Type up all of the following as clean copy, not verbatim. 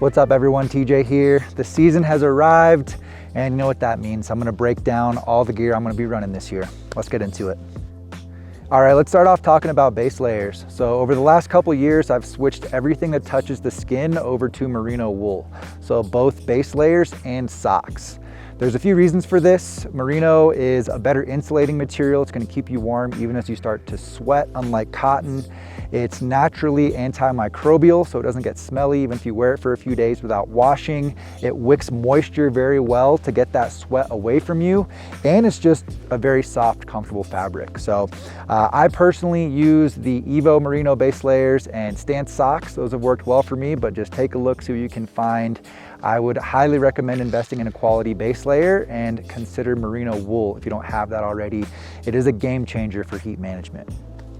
What's up everyone, TJ here. The season has arrived and you know what that means. I'm gonna break down all the gear I'm gonna be running this year. Let's get into it. All right, let's start off talking about base layers. So over the last couple years, I've switched everything that touches the skin over to merino wool. So both base layers and socks. There's a few reasons for this. Merino is a better insulating material. It's gonna keep you warm even as you start to sweat, unlike cotton. It's naturally antimicrobial, so it doesn't get smelly even if you wear it for a few days without washing. It wicks moisture very well to get that sweat away from you. And it's just a very soft, comfortable fabric. So I personally use the Evo Merino base layers and Stance socks. Those have worked well for me, but just take a look, see what you can find. I would highly recommend investing in a quality base layer and consider merino wool if you don't have that already. It is a game changer for heat management.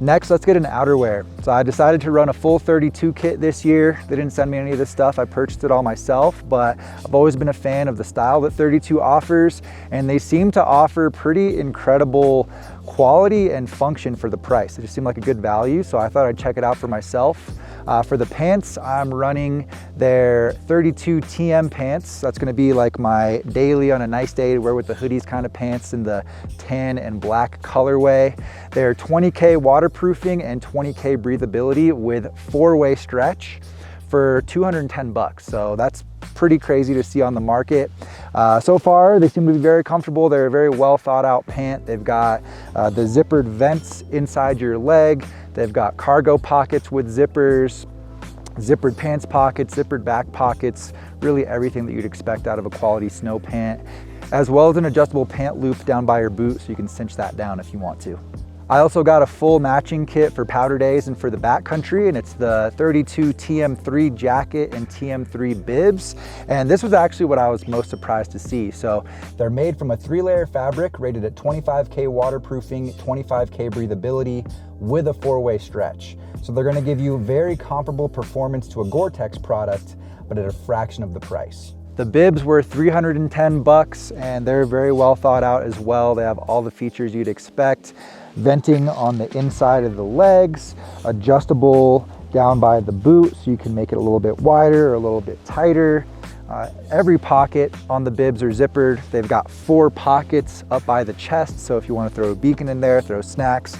Next, let's get into outerwear. So I decided to run a full 32 kit this year. They didn't send me any of this stuff. I purchased it all myself, but I've always been a fan of the style that 32 offers, and they seem to offer pretty incredible quality and function for the price. It just seemed like a good value, so I thought I'd check it out for myself. For the pants, I'm running their 32 TM pants. That's gonna be like my daily on a nice day to wear with the hoodies kind of pants in the tan and black colorway. They're 20K waterproofing and 20K breathability with 4-way stretch for 210 bucks. So that's pretty crazy to see on the market. So far, they seem to be very comfortable. They're a very well thought out pant. They've got the zippered vents inside your leg. They've got cargo pockets with zippers, zippered pants pockets, zippered back pockets, really everything that you'd expect out of a quality snow pant, as well as an adjustable pant loop down by your boot so you can cinch that down if you want to. I also got a full matching kit for powder days and for the backcountry, and it's the 32 TM3 jacket and TM3 bibs. And this was actually what I was most surprised to see. So they're made from a 3-layer fabric rated at 25K waterproofing, 25K breathability with a 4-way stretch. So they're gonna give you very comparable performance to a Gore-Tex product, but at a fraction of the price. The bibs were 310 bucks and they're very well thought out as well. They have all the features you'd expect. Venting on the inside of the legs, adjustable down by the boot so you can make it a little bit wider or a little bit tighter. Every pocket on the bibs are zippered. They've got 4 pockets up by the chest, so if you want to throw a beacon in there, throw snacks,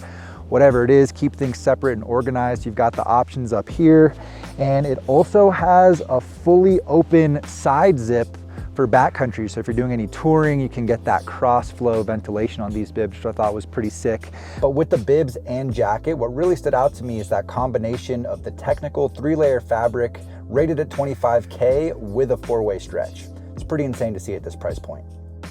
whatever it is, keep things separate and organized, you've got the options up here. And it also has a fully open side zip for backcountry. So if you're doing any touring, you can get that cross flow ventilation on these bibs, which I thought was pretty sick. But with the bibs and jacket, what really stood out to me is that combination of the technical 3-layer fabric rated at 25K with a 4-way stretch. It's pretty insane to see at this price point.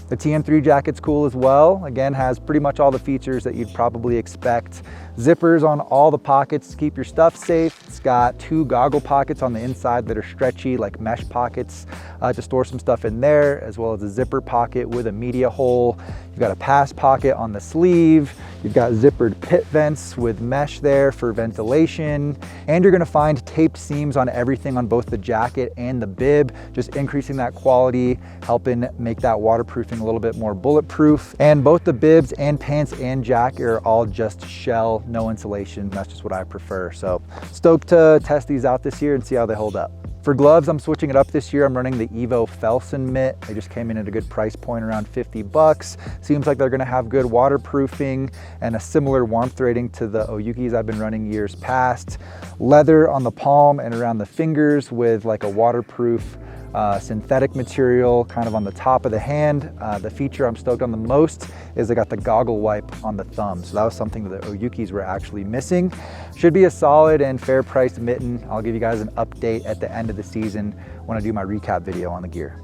The TM3 jacket's cool as well. Again, has pretty much all the features that you'd probably expect. Zippers on all the pockets to keep your stuff safe. It's got 2 goggle pockets on the inside that are stretchy, like mesh pockets, to store some stuff in there, as well as a zipper pocket with a media hole. You've got a pass pocket on the sleeve. You've got zippered pit vents with mesh there for ventilation. And you're gonna find taped seams on everything on both the jacket and the bib, just increasing that quality, helping make that waterproofing a little bit more bulletproof. And both the bibs and pants and jacket are all just shell, no insulation. That's just what I prefer. So stoked to test these out this year and see how they hold up. For gloves, I'm switching it up this year. I'm running the Evo Felsen mitt. They just came in at a good price point, around 50 bucks. Seems like they're gonna have good waterproofing and a similar warmth rating to the Oyukis I've been running years past. Leather on the palm and around the fingers with like a waterproof synthetic material kind of on the top of the hand. The feature I'm stoked on the most is they got the goggle wipe on the thumb. So that was something that the Oyukis were actually missing. Should be a solid and fair priced mitten. I'll give you guys an update at the end of the season when I do my recap video on the gear.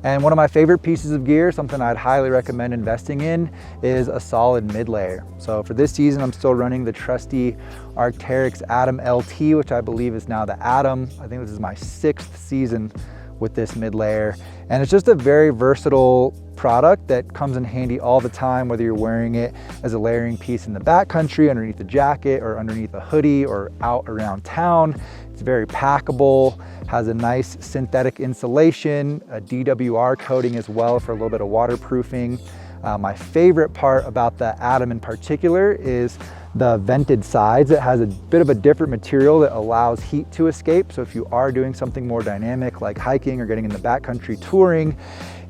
And one of my favorite pieces of gear, something I'd highly recommend investing in, is a solid mid-layer. So for this season, I'm still running the trusty Arc'teryx Atom LT, which I believe is now the Atom. I think this is my 6th season with this mid-layer, and it's just a very versatile product that comes in handy all the time, whether you're wearing it as a layering piece in the backcountry, underneath the jacket, or underneath a hoodie, or out around town. It's very packable, has a nice synthetic insulation, a DWR coating as well for a little bit of waterproofing. My favorite part about the Atom in particular is the vented sides. It has a bit of a different material that allows heat to escape. So if you are doing something more dynamic like hiking or getting in the backcountry touring,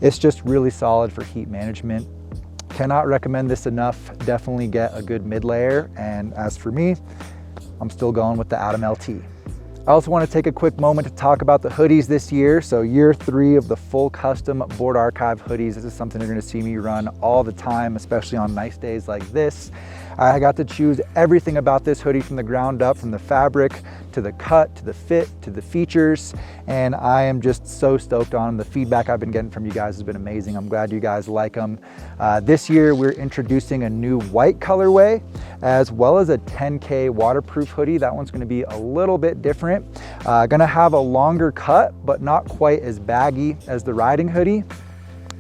it's just really solid for heat management. Cannot recommend this enough. Definitely get a good mid layer. And as for me, I'm still going with the Atom LT. I also want to take a quick moment to talk about the hoodies this year. So year 3 of the full custom Board Archive hoodies. This is something you're going to see me run all the time, especially on nice days like this. I got to choose everything about this hoodie from the ground up, from the fabric to the cut, to the fit, to the features. And I am just so stoked on them. The feedback I've been getting from you guys has been amazing. I'm glad you guys like them. This year, we're introducing a new white colorway, as well as a 10K waterproof hoodie. That one's gonna be a little bit different. Gonna have a longer cut, but not quite as baggy as the riding hoodie.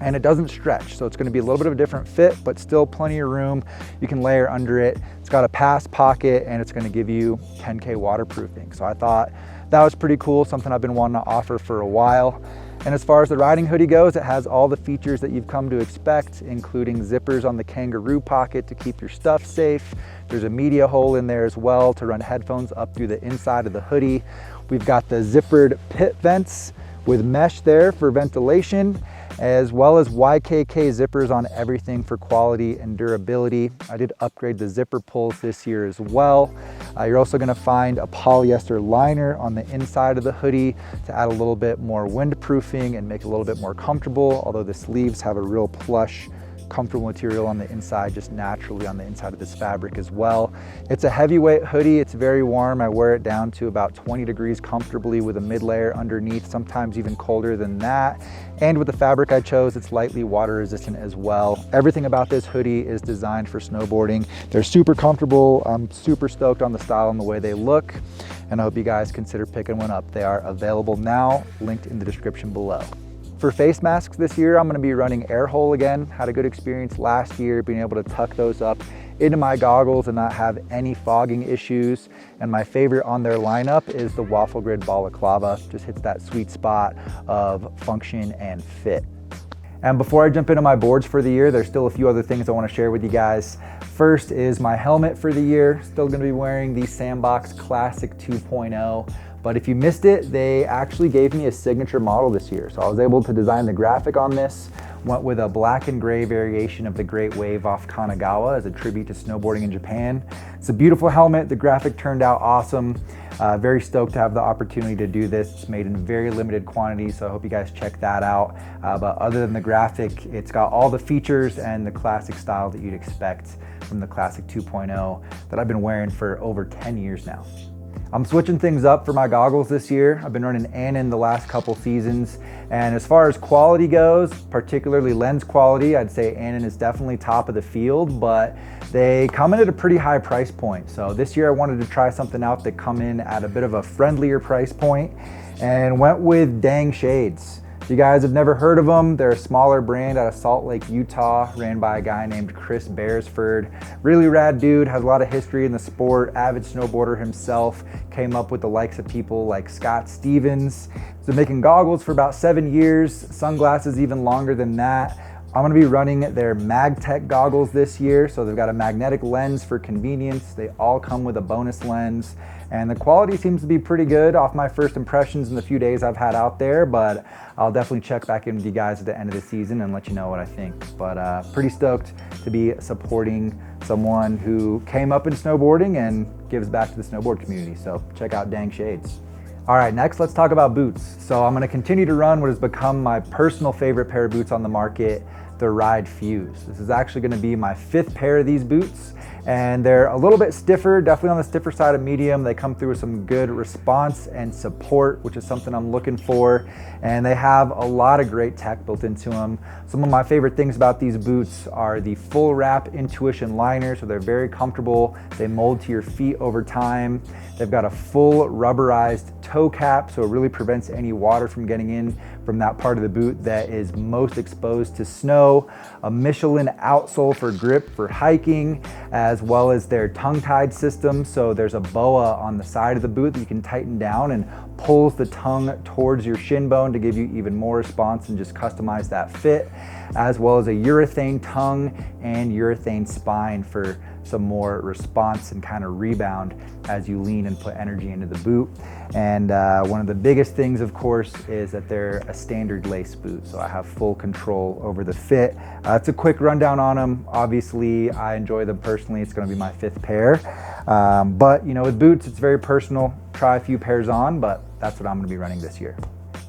And it doesn't stretch, so it's gonna be a little bit of a different fit, but still plenty of room. You can layer under it. It's got a pass pocket, and it's gonna give you 10K waterproofing. So I thought that was pretty cool, something I've been wanting to offer for a while. And as far as the riding hoodie goes, it has all the features that you've come to expect, including zippers on the kangaroo pocket to keep your stuff safe. There's a media hole in there as well to run headphones up through the inside of the hoodie. We've got the zippered pit vents with mesh there for ventilation, as well as YKK zippers on everything for quality and durability. I did upgrade the zipper pulls this year as well. You're also gonna find a polyester liner on the inside of the hoodie to add a little bit more windproofing and make it a little bit more comfortable, although the sleeves have a real plush, comfortable material on the inside, just naturally on the inside of this fabric as well. It's a heavyweight hoodie. It's very warm. I wear it down to about 20 degrees comfortably with a mid layer underneath, sometimes even colder than that. And with the fabric I chose, it's lightly water resistant as well. Everything about this hoodie is designed for snowboarding. They're super comfortable. I'm super stoked on the style and the way they look, and I hope you guys consider picking one up. They are available now, linked in the description below. For face masks this year, I'm gonna be running air hole again. Had a good experience last year being able to tuck those up into my goggles and not have any fogging issues. And my favorite on their lineup is the Waffle Grid Balaclava. Just hits that sweet spot of function and fit. And before I jump into my boards for the year, there's still a few other things I wanna share with you guys. First is my helmet for the year. Still gonna be wearing the Sandbox Classic 2.0. But if you missed it, they actually gave me a signature model this year. So I was able to design the graphic on this, went with a black and gray variation of the Great Wave off Kanagawa as a tribute to snowboarding in Japan. It's a beautiful helmet. The graphic turned out awesome. Very stoked to have the opportunity to do this. It's made in very limited quantities, so I hope you guys check that out. But other than the graphic, it's got all the features and the classic style that you'd expect from the Classic 2.0 that I've been wearing for over 10 years now. I'm switching things up for my goggles this year. I've been running Annan the last couple seasons. And as far as quality goes, particularly lens quality, I'd say Annan is definitely top of the field, but they come in at a pretty high price point. So this year I wanted to try something out that come in at a bit of a friendlier price point and went with Dang Shades. If you guys have never heard of them, they're a smaller brand out of Salt Lake, Utah, ran by a guy named Chris Beresford. Really rad dude, has a lot of history in the sport, avid snowboarder himself, came up with the likes of people like Scott Stevens. So making goggles for about 7 years, sunglasses even longer than that. I'm gonna be running their MagTech goggles this year. So they've got a magnetic lens for convenience. They all come with a bonus lens. And the quality seems to be pretty good off my first impressions in the few days I've had out there, but I'll definitely check back in with you guys at the end of the season and let you know what I think. But pretty stoked to be supporting someone who came up in snowboarding and gives back to the snowboard community. So check out Dang Shades. All right, next let's talk about boots. So I'm gonna continue to run what has become my personal favorite pair of boots on the market, the Ride Fuse. This is actually gonna be my 5th pair of these boots, and they're a little bit stiffer, definitely on the stiffer side of medium. They come through with some good response and support, which is something I'm looking for. And they have a lot of great tech built into them. Some of my favorite things about these boots are the full wrap Intuition liner, so they're very comfortable. They mold to your feet over time. They've got a full rubberized toe cap, so it really prevents any water from getting in from that part of the boot that is most exposed to snow. A Michelin outsole for grip for hiking, as well as their tongue-tied system. So there's a boa on the side of the boot that you can tighten down and pulls the tongue towards your shin bone to give you even more response and just customize that fit, as well as a urethane tongue and urethane spine for some more response and kind of rebound as you lean and put energy into the boot. And one of the biggest things, of course, is that they're a standard lace boot, so I have full control over the fit. It's a quick rundown on them. Obviously, I enjoy them personally. It's going to be my 5th pair. But you know, with boots, it's very personal. Try a few pairs on, but that's what I'm going to be running this year.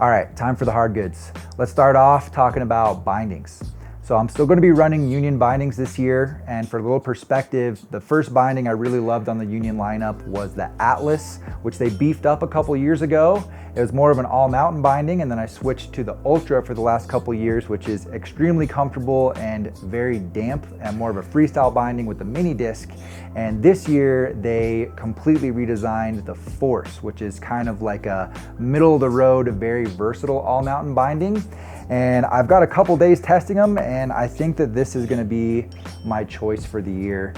All right, time for the hard goods. Let's start off talking about bindings. So I'm still going to be running Union bindings this year, and for a little perspective, the first binding I really loved on the Union lineup was the Atlas, which they beefed up a couple years ago. It was more of an all-mountain binding, and then I switched to the Ultra for the last couple years, which is extremely comfortable and very damp, and more of a freestyle binding with the mini disc. And this year they completely redesigned the Force, which is kind of like a middle-of-the-road, very versatile all-mountain binding. And I've got a couple days testing them, and I think that this is gonna be my choice for the year.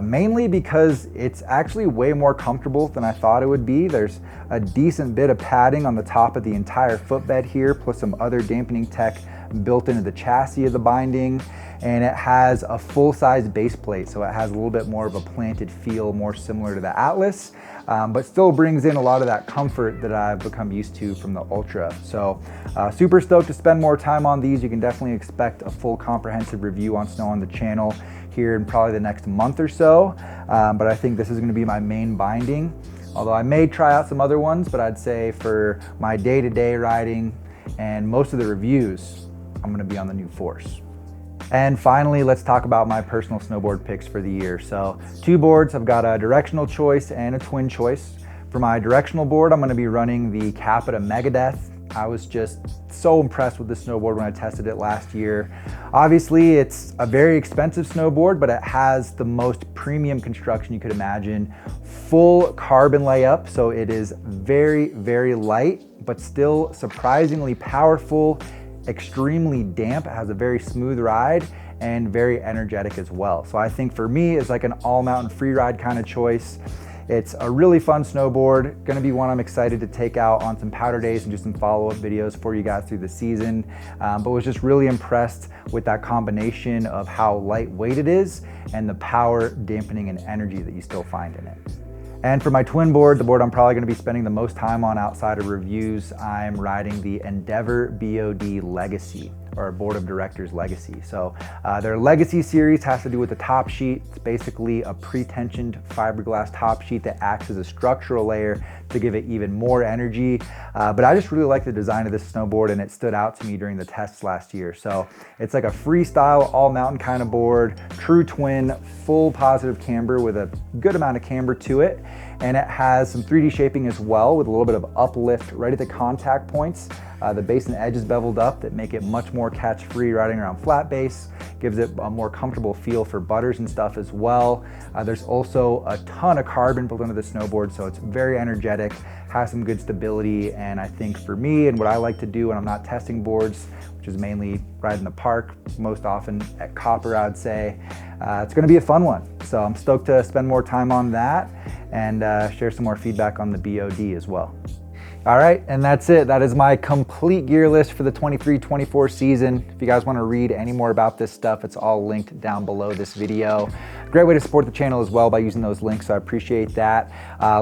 Mainly because it's actually way more comfortable than I thought it would be. There's a decent bit of padding on the top of the entire footbed here, plus some other dampening tech built into the chassis of the binding. And it has a full-size base plate, so it has a little bit more of a planted feel, more similar to the Atlas, but still brings in a lot of that comfort that I've become used to from the Ultra. So super stoked to spend more time on these. You can definitely expect a full comprehensive review on snow on the channel here in probably the next month or so, but I think this is going to be my main binding, although I may try out some other ones. But I'd say for my day-to-day riding and most of the reviews, I'm going to be on the new Force. And finally, let's talk about my personal snowboard picks for the year. So 2 boards, I've got a directional choice and a twin choice. For my directional board, I'm gonna be running the Capita Megadeth. I was just so impressed with this snowboard when I tested it last year. Obviously, it's a very expensive snowboard, but it has the most premium construction you could imagine. Full carbon layup, so it is very, very light, but still surprisingly powerful, extremely damp. It has a very smooth ride and very energetic as well. So I think for me, it's like an all mountain free ride kind of choice. It's a really fun snowboard, gonna be one I'm excited to take out on some powder days and do some follow-up videos for you guys through the season. But was just really impressed with that combination of how lightweight it is and the power, dampening, and energy that you still find in it. And for my twin board, the board I'm probably gonna be spending the most time on outside of reviews, I'm riding the Endeavor BOD Legacy, or Board of Directors Legacy. So their Legacy series has to do with the top sheet. It's basically a pre-tensioned fiberglass top sheet that acts as a structural layer to give it even more energy. But I just really like the design of this snowboard, and it stood out to me during the tests last year. So it's like a freestyle, all mountain kind of board, true twin, full positive camber with a good amount of camber to it. And it has some 3D shaping as well, with a little bit of uplift right at the contact points. The base and edge is beveled up that make it much more catch-free riding around flat base. Gives it a more comfortable feel for butters and stuff as well. There's also a ton of carbon built into the snowboard, so it's very energetic, has some good stability. And I think for me, and what I like to do when I'm not testing boards, which is mainly ride in the park, most often at Copper, I'd say, it's gonna be a fun one. So I'm stoked to spend more time on that and share some more feedback on the BOD as well. All right, and that's it. That is my complete gear list for the 23-24 season. If you guys want to read any more about this stuff, it's all linked down below this video. Great way to support the channel as well by using those links, so I appreciate that.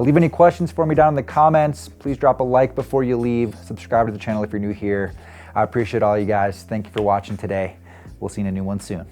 Leave any questions for me down in the comments. Please drop a like before you leave. Subscribe to the channel if you're new here. I appreciate all you guys. Thank you for watching today. We'll see you in a new one soon.